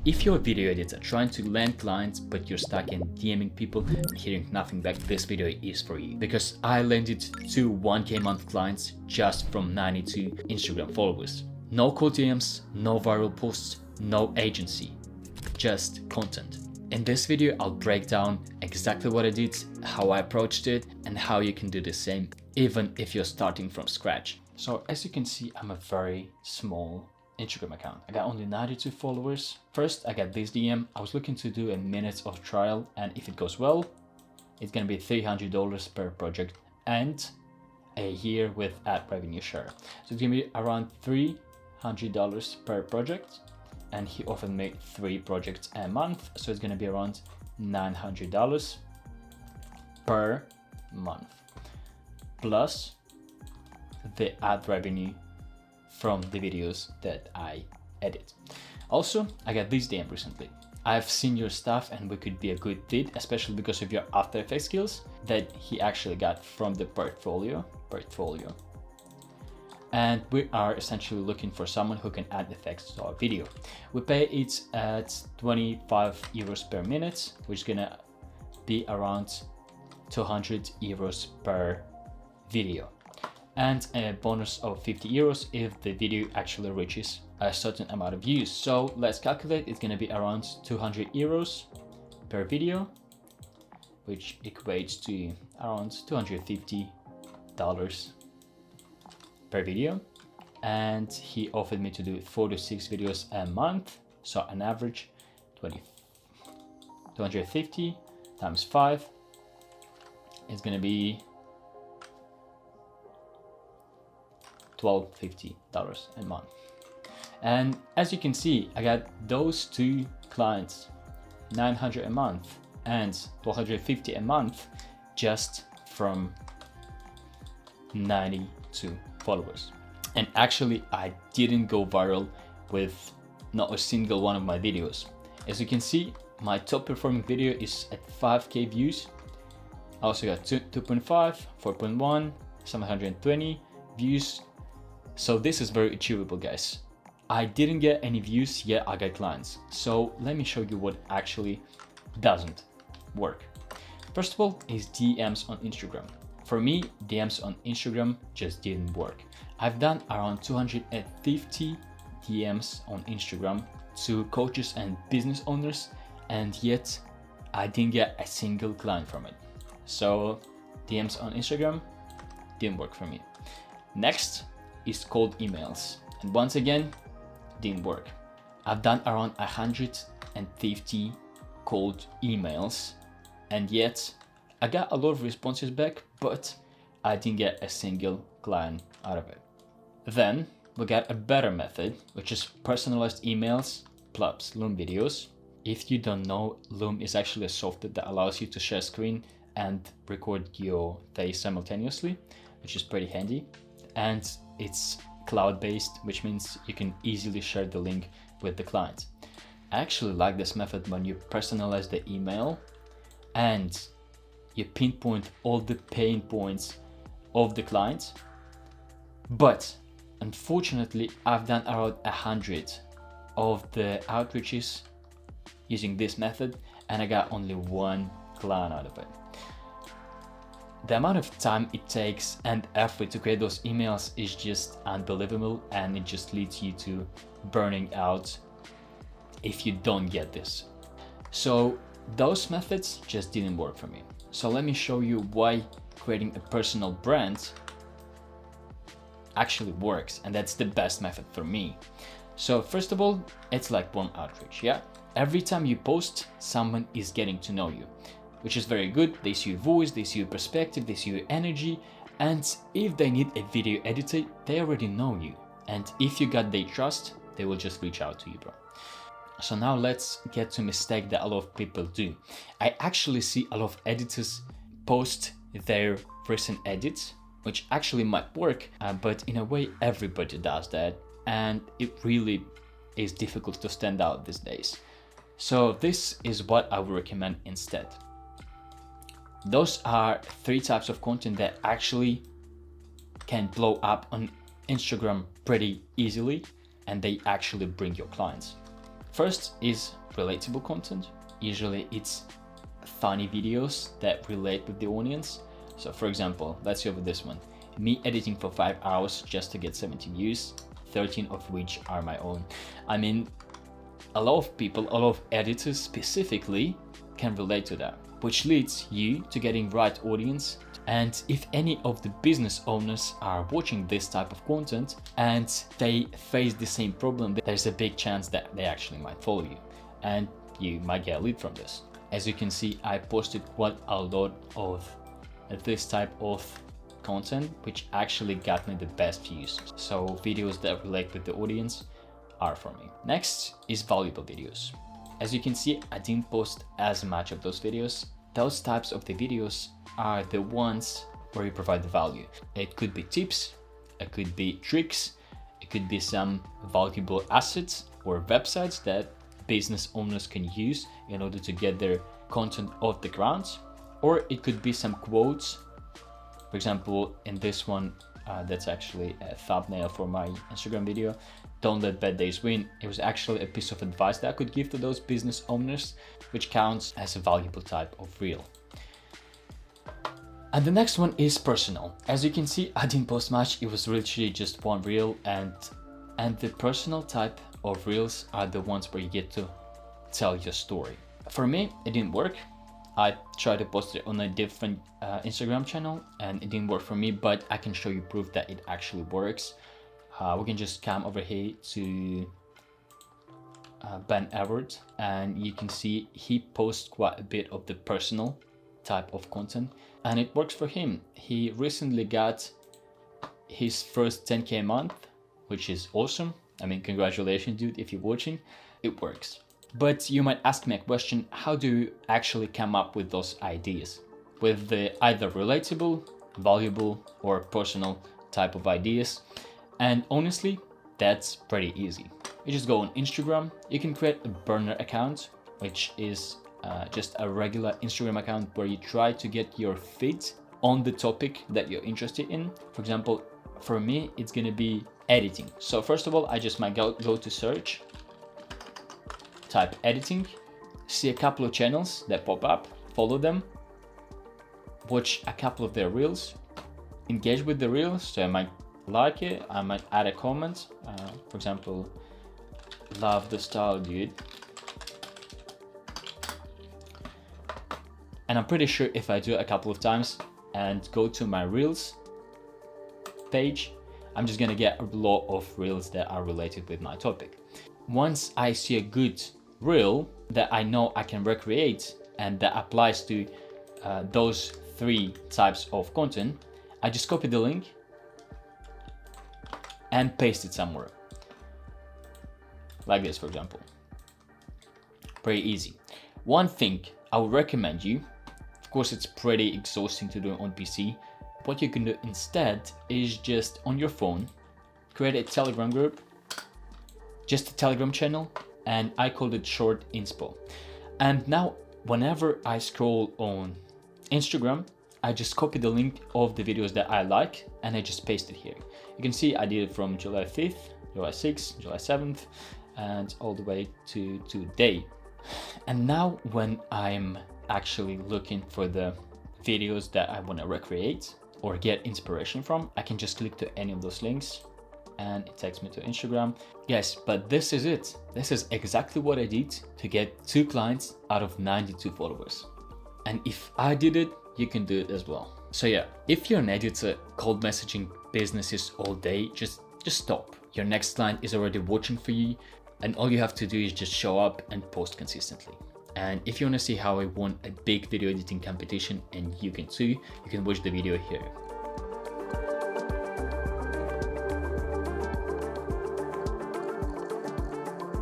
If you're a video editor trying to land clients but you're stuck in DMing people and hearing nothing back, this video is for you. Because I landed 2 1K month clients just from 92 Instagram followers. No cold DMs, no viral posts, no agency, just content. In this video, I'll break down exactly what I did, how I approached it, and how you can do the same, even if you're starting from scratch. So as you can see, I'm a very small Instagram account. I got only 92 followers. First, I got this DM. I was looking to do a minute of trial, and if it goes well, it's gonna be $300 per project and a year with ad revenue share. So it's gonna be around $300 per project, and he offered me 3 projects a month, so it's gonna be around $900 per month, plus the ad revenue from the videos that I edit. Also, I got this DM recently. I've seen your stuff and we could be a good fit, especially because of your After Effects skills that he actually got from the portfolio. And we are essentially looking for someone who can add effects to our video. We pay it at 25 euros per minute, which is gonna be around 200 euros per video, and a bonus of 50 euros if the video actually reaches a certain amount of views. So let's calculate. It's gonna be around 200 euros per video, which equates to around $250 per video. And he offered me to do 4 to 6 videos a month, so an average 250 times 5 is gonna be $1,250 a month. And as you can see, I got those 2 clients, 900 a month and 1,250 a month, just from 92 followers. And actually, I didn't go viral with not a single one of my videos. As you can see, my top performing video is at 5K views. I also got 2.5, 4.1, 720 views. So this is very achievable, guys. I didn't get any views, yet I got clients. So let me show you what actually doesn't work. First of all is DMs on Instagram. For me, DMs on Instagram just didn't work. I've done around 250 DMs on Instagram to coaches and business owners, and yet I didn't get a single client from it. So DMs on Instagram didn't work for me. Next is cold emails, and once again, didn't work. I've done around 150 cold emails, and yet I got a lot of responses back, but I didn't get a single client out of it. Then we got a better method, which is personalized emails plus Loom videos. If you don't know, Loom is actually a software that allows you to share screen and record your face simultaneously, which is pretty handy. And it's cloud-based, which means you can easily share the link with the client. I actually like this method when you personalize the email and you pinpoint all the pain points of the client. But unfortunately, I've done around 100 of the outreaches using this method, and I got only 1 client out of it. The amount of time it takes and effort to create those emails is just unbelievable, and it just leads you to burning out if you don't get this. So those methods just didn't work for me. So let me show you why creating a personal brand actually works, and that's the best method for me. So first of all, it's like warm outreach, yeah? Every time you post, someone is getting to know you, which is very good. They see your voice, they see your perspective, they see your energy, and if they need a video editor, they already know you. And if you got their trust, they will just reach out to you, bro. So now let's get to a mistake that a lot of people do. I actually see a lot of editors post their recent edits, which actually might work, but in a way everybody does that, and it really is difficult to stand out these days. So this is what I would recommend instead. Those are 3 types of content that actually can blow up on Instagram pretty easily, and they actually bring your clients. First is relatable content. Usually it's funny videos that relate with the audience. So for example, let's go with this one. Me editing for 5 hours just to get 70 views, 13 of which are my own. I mean, a lot of people, a lot of editors specifically can relate to that, which leads you to getting right audience. And if any of the business owners are watching this type of content and they face the same problem, there's a big chance that they actually might follow you and you might get a lead from this. As you can see, I posted quite a lot of this type of content, which actually got me the best views. So videos that relate with the audience are for me. Next is valuable videos. As you can see, I didn't post as much of those videos. Those types of the videos are the ones where you provide the value. It could be tips, it could be tricks, it could be some valuable assets or websites that business owners can use in order to get their content off the ground, or it could be some quotes. For example, in this one, that's actually a thumbnail for my Instagram video, don't let bad days win. It was actually a piece of advice that I could give to those business owners, which counts as a valuable type of reel. And the next one is personal. As you can see, I didn't post much. It was literally just one reel, and the personal type of reels are the ones where you get to tell your story. For me, it didn't work. I tried to post it on a different Instagram channel and it didn't work for me, but I can show you proof that it actually works. We can just come over here to Ben Everett, and you can see he posts quite a bit of the personal type of content and it works for him. He recently got his first 10K a month, which is awesome. I mean, congratulations, dude, if you're watching. It works. But you might ask me a question, how do you actually come up with those ideas? With the either relatable, valuable, or personal type of ideas. And honestly, that's pretty easy. You just go on Instagram, you can create a burner account, which is just a regular Instagram account where you try to get your feed on the topic that you're interested in. For example, for me, it's gonna be editing. So first of all, I just might go to search, type editing, see a couple of channels that pop up, follow them, watch a couple of their reels, engage with the reels. So I might like it, I might add a comment, for example, love the style, dude. And I'm pretty sure if I do it a couple of times and go to my reels page, I'm just gonna get a lot of reels that are related with my topic. Once I see a good reel that I know I can recreate and that applies to those 3 types of content, I just copy the link and paste it somewhere. Like this, for example. Pretty easy. One thing I would recommend you, of course it's pretty exhausting to do it on PC, what you can do instead is just on your phone, create a Telegram group, just a Telegram channel, and I called it Short Inspo. And now whenever I scroll on Instagram, I just copy the link of the videos that I like and I just paste it here. You can see I did it from July 5th, July 6th, July 7th, and all the way to today. And now when I'm actually looking for the videos that I want to recreate or get inspiration from, I can just click to any of those links and it takes me to Instagram. Yes, but this is it. This is exactly what I did to get 2 clients out of 92 followers. And if I did it, you can do it as well. So yeah, if you're an editor cold messaging businesses all day, just stop. Your next client is already watching for you, and all you have to do is just show up and post consistently. And if you want to see how I won a big video editing competition, and you can too, you can watch the video here.